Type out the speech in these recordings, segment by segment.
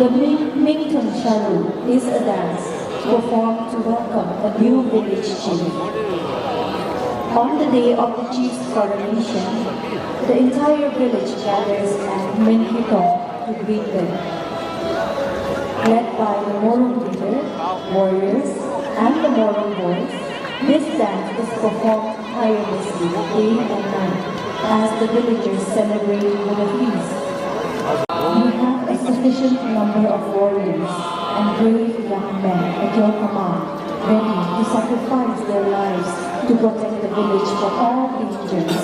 The Mington Sharu is a dance performed to welcome a new village chief. On the day of the chief's coronation, the entire village gathers at Minhitong to greet them. Led by the Morong leader, warriors, and the Morong boys, this dance is performed tirelessly day and night as the villagers celebrate with a feast. You have a sufficient number of warriors and brave young men at your command, ready to sacrifice their lives to protect the village from all dangers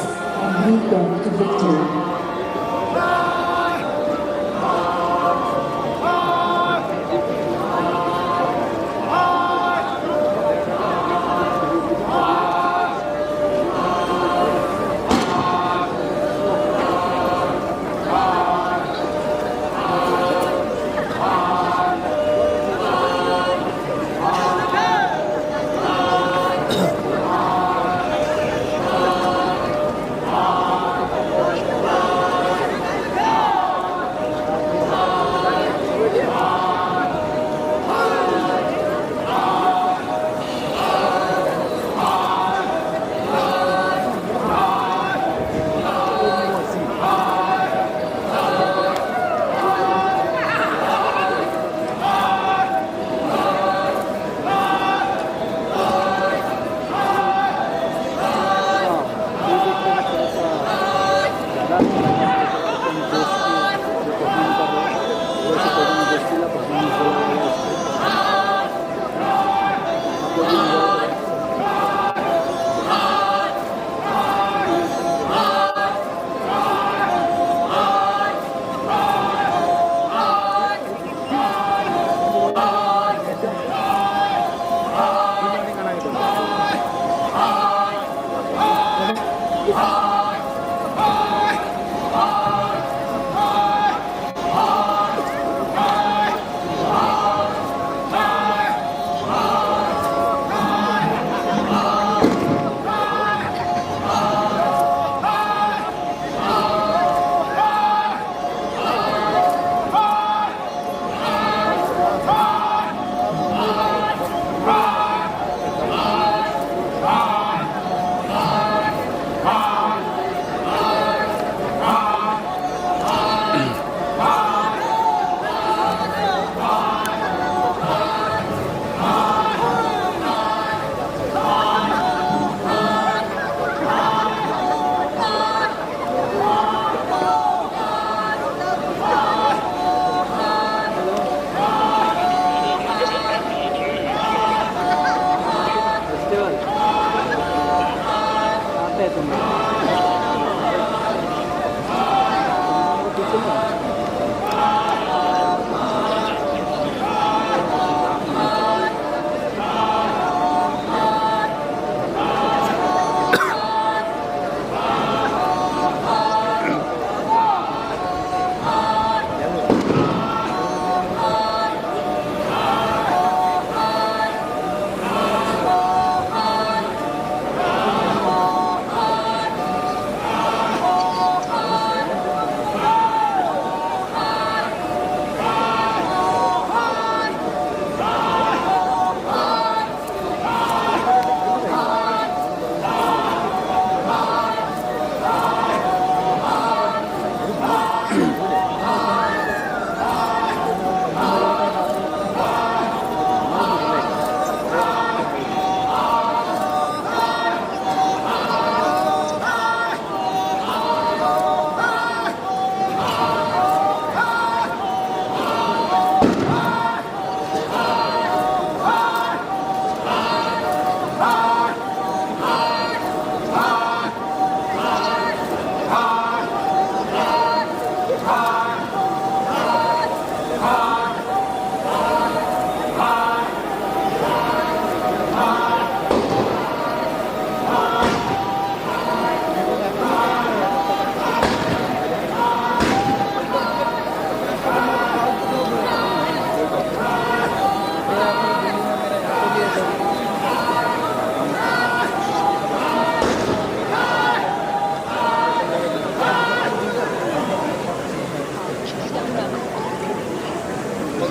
and lead them to victory.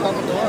Camera